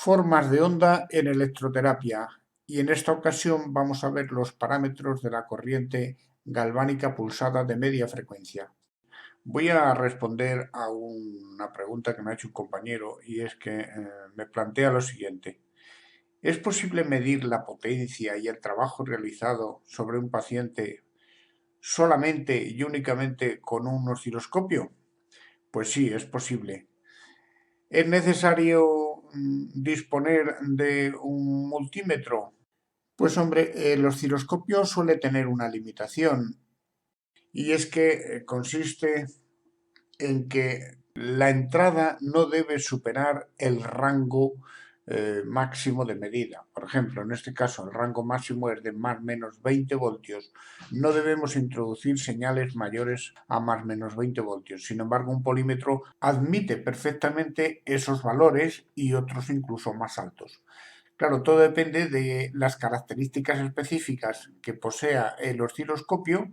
Formas de onda en electroterapia, y en esta ocasión vamos a ver los parámetros de la corriente galvánica pulsada de media frecuencia. Voy a responder a una pregunta que me ha hecho un compañero, y es que me plantea lo siguiente. ¿Es posible medir la potencia y el trabajo realizado sobre un paciente solamente y únicamente con un osciloscopio? Pues sí, es posible. ¿Es necesario disponer de un multímetro? Pues hombre, el osciloscopio suele tener una limitación, y es que consiste en que la entrada no debe superar el rango máximo de medida. Por ejemplo, en este caso el rango máximo es de más o menos 20 voltios. No debemos introducir señales mayores a más o menos 20 voltios. Sin embargo, un polímetro admite perfectamente esos valores y otros incluso más altos. Claro, todo depende de las características específicas que posea el osciloscopio,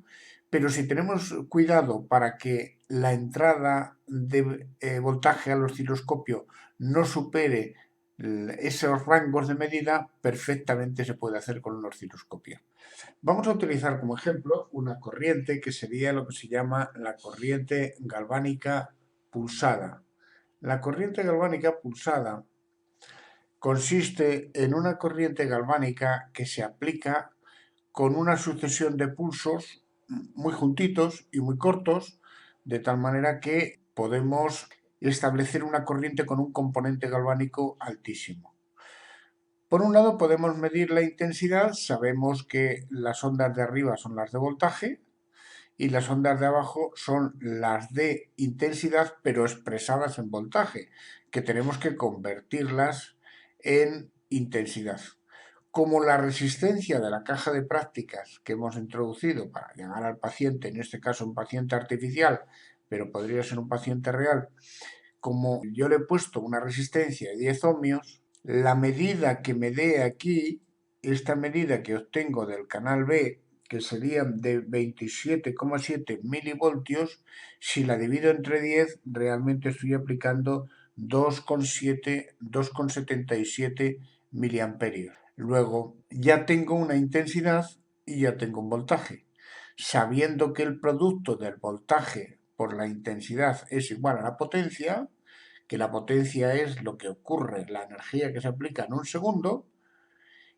pero si tenemos cuidado para que la entrada de voltaje al osciloscopio no supere esos rangos de medida, perfectamente se puede hacer con un osciloscopio. Vamos a utilizar como ejemplo una corriente que sería lo que se llama la corriente galvánica pulsada. La corriente galvánica pulsada consiste en una corriente galvánica que se aplica con una sucesión de pulsos muy juntitos y muy cortos, de tal manera que podemos establecer una corriente con un componente galvánico altísimo. Por un lado podemos medir la intensidad, sabemos que las ondas de arriba son las de voltaje y las ondas de abajo son las de intensidad, pero expresadas en voltaje, que tenemos que convertirlas en intensidad. Como la resistencia de la caja de prácticas que hemos introducido para llegar al paciente, en este caso un paciente artificial, pero podría ser un paciente real, como yo le he puesto una resistencia de 10 ohmios, la medida que me dé aquí, esta medida que obtengo del canal B, que serían de 27,7 milivoltios, si la divido entre 10, realmente estoy aplicando 2,77 miliamperios. Luego, ya tengo una intensidad y ya tengo un voltaje. Sabiendo que el producto del voltaje por la intensidad es igual a la potencia, que la potencia es lo que ocurre, la energía que se aplica en un segundo,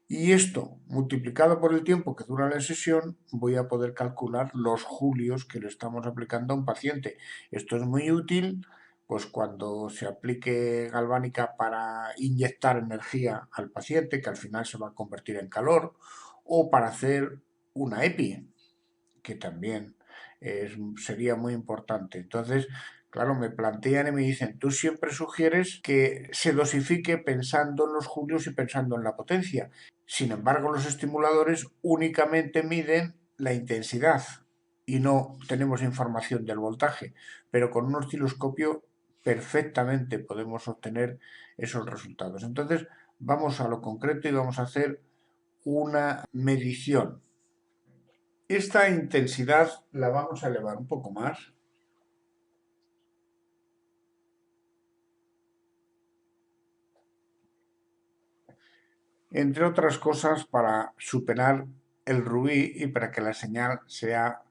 y esto multiplicado por el tiempo que dura la sesión, voy a poder calcular los julios que le estamos aplicando a un paciente. Esto es muy útil pues cuando se aplique galvánica para inyectar energía al paciente, que al final se va a convertir en calor, o para hacer una EPI, que también sería muy importante. Entonces, claro, me plantean y me dicen, tú siempre sugieres que se dosifique pensando en los julios y pensando en la potencia. Sin embargo, los estimuladores únicamente miden la intensidad y no tenemos información del voltaje, pero con un osciloscopio perfectamente podemos obtener esos resultados. Entonces, vamos a lo concreto y vamos a hacer una medición. Esta intensidad la vamos a elevar un poco más. Entre otras cosas para superar el rubí y para que la señal sea,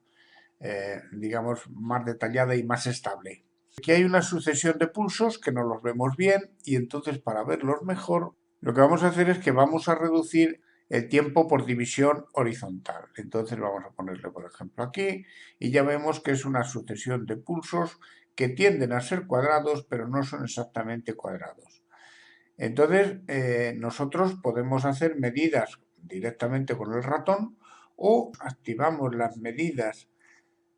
digamos, más detallada y más estable. Aquí hay una sucesión de pulsos que no los vemos bien, y entonces para verlos mejor lo que vamos a hacer es que vamos a reducir el tiempo por división horizontal. Entonces vamos a ponerle, por ejemplo, aquí, y ya vemos que es una sucesión de pulsos que tienden a ser cuadrados, pero no son exactamente cuadrados. Entonces, nosotros podemos hacer medidas directamente con el ratón o activamos las medidas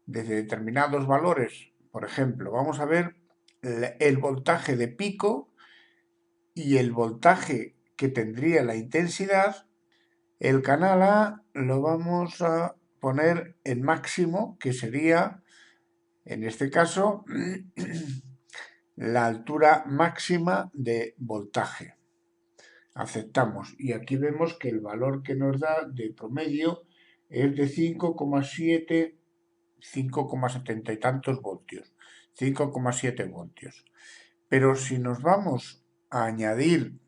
desde determinados valores. Por ejemplo, vamos a ver el voltaje de pico y el voltaje que tendría la intensidad. El canal A lo vamos a poner en máximo, que sería, en este caso, la altura máxima de voltaje. Aceptamos, y aquí vemos que el valor que nos da de promedio es de 5,7, 5,70 y tantos voltios, 5,7 voltios. Pero si nos vamos a añadir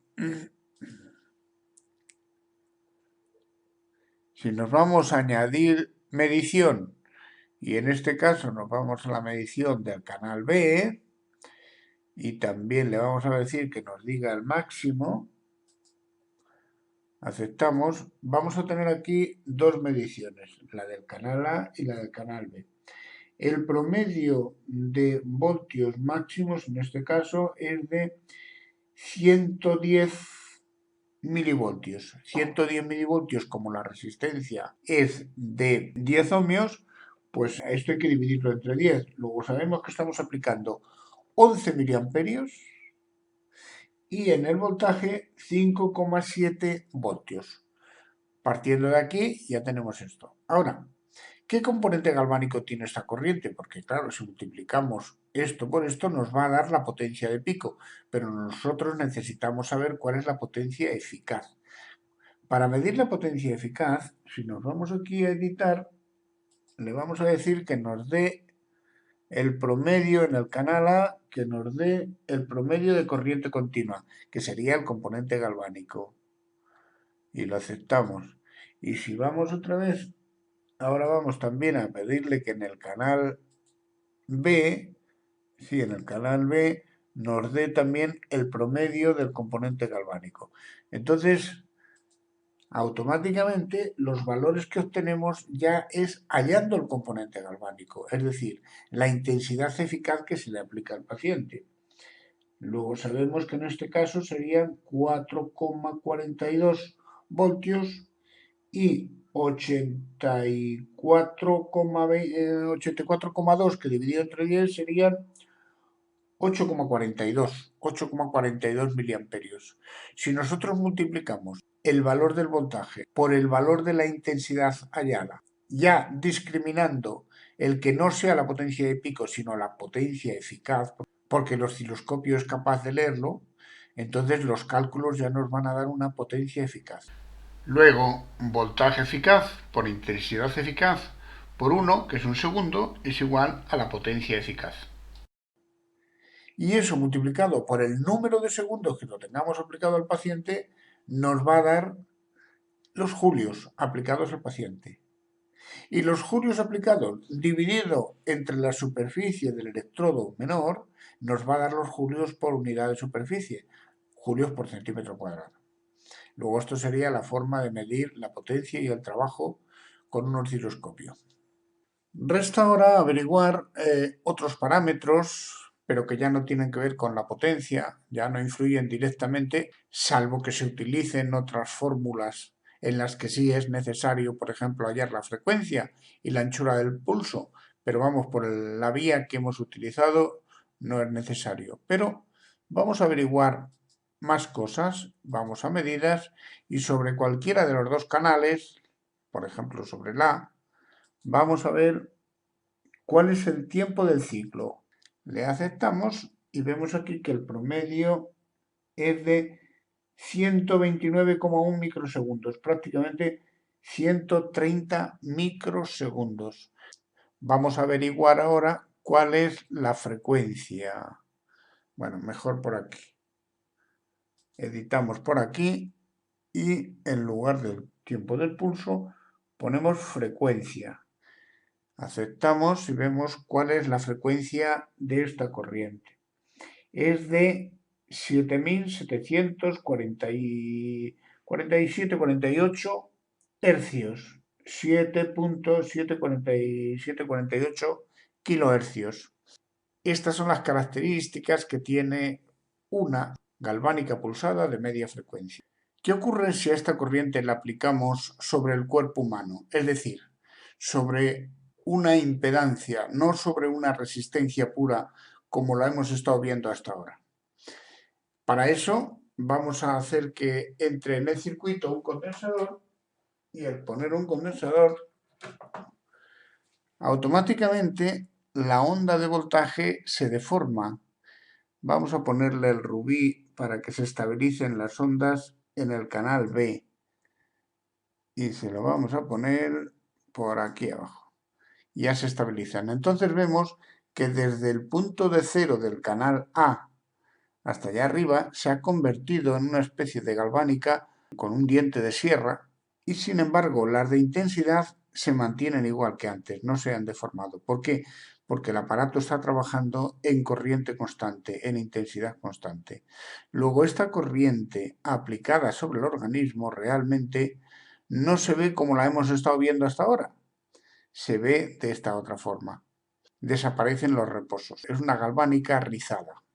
Si nos vamos a añadir medición, y en este caso nos vamos a la medición del canal B, y también le vamos a decir que nos diga el máximo, aceptamos, vamos a tener aquí dos mediciones, la del canal A y la del canal B. El promedio de voltios máximos en este caso es de 110 milivoltios. 110 milivoltios, como la resistencia es de 10 ohmios, pues esto hay que dividirlo entre 10. Luego sabemos que estamos aplicando 11 miliamperios y en el voltaje 5,7 voltios. Partiendo de aquí ya tenemos esto. Ahora, ¿qué componente galvánico tiene esta corriente? Porque claro, si multiplicamos esto por esto nos va a dar la potencia de pico, pero nosotros necesitamos saber cuál es la potencia eficaz. Para medir la potencia eficaz, si nos vamos aquí a editar, le vamos a decir que nos dé el promedio en el canal A, que nos dé el promedio de corriente continua, que sería el componente galvánico. Y lo aceptamos. Y si vamos otra vez, ahora vamos también a pedirle que en el canal B, sí, en el canal B, nos dé también el promedio del componente galvánico. Entonces, automáticamente los valores que obtenemos ya es hallando el componente galvánico, es decir, la intensidad eficaz que se le aplica al paciente. Luego sabemos que en este caso serían 4,42 voltios y 84,2 que dividido entre 10 serían 8,42 miliamperios. Si nosotros multiplicamos el valor del voltaje por el valor de la intensidad hallada, ya discriminando el que no sea la potencia de pico, sino la potencia eficaz, porque el osciloscopio es capaz de leerlo, entonces los cálculos ya nos van a dar una potencia eficaz. Luego, voltaje eficaz por intensidad eficaz por 1, que es un segundo, es igual a la potencia eficaz. Y eso multiplicado por el número de segundos que lo tengamos aplicado al paciente nos va a dar los julios aplicados al paciente. Y los julios aplicados dividido entre la superficie del electrodo menor nos va a dar los julios por unidad de superficie, julios por centímetro cuadrado. Luego esto sería la forma de medir la potencia y el trabajo con un osciloscopio. Resta ahora averiguar otros parámetros, pero que ya no tienen que ver con la potencia, ya no influyen directamente, salvo que se utilicen otras fórmulas en las que sí es necesario, por ejemplo, hallar la frecuencia y la anchura del pulso, pero vamos, por la vía que hemos utilizado no es necesario. Pero vamos a averiguar más cosas, vamos a medidas y sobre cualquiera de los dos canales, por ejemplo sobre la, vamos a ver cuál es el tiempo del ciclo. Le aceptamos y vemos aquí que el promedio es de 129,1 microsegundos, prácticamente 130 microsegundos. Vamos a averiguar ahora cuál es la frecuencia. Bueno, mejor por aquí. Editamos por aquí y en lugar del tiempo del pulso ponemos frecuencia. Aceptamos y vemos cuál es la frecuencia de esta corriente. Es de 7.747,48 hercios, 7.74748 kilohercios. Estas son las características que tiene una galvánica pulsada de media frecuencia. ¿Qué ocurre si a esta corriente la aplicamos sobre el cuerpo humano? Es decir, sobre una impedancia, no sobre una resistencia pura como la hemos estado viendo hasta ahora. Para eso vamos a hacer que entre en el circuito un condensador y al poner un condensador automáticamente la onda de voltaje se deforma. Vamos a ponerle el rubí para que se estabilicen las ondas en el canal B y se lo vamos a poner por aquí abajo. Ya se estabilizan. Entonces vemos que desde el punto de cero del canal A hasta allá arriba, se ha convertido en una especie de galvánica con un diente de sierra y, sin embargo, las de intensidad se mantienen igual que antes, no se han deformado. ¿Por qué? Porque el aparato está trabajando en corriente constante, en intensidad constante. Luego, esta corriente aplicada sobre el organismo realmente no se ve como la hemos estado viendo hasta ahora, se ve de esta otra forma. Desaparecen los reposos. Es una galvánica rizada.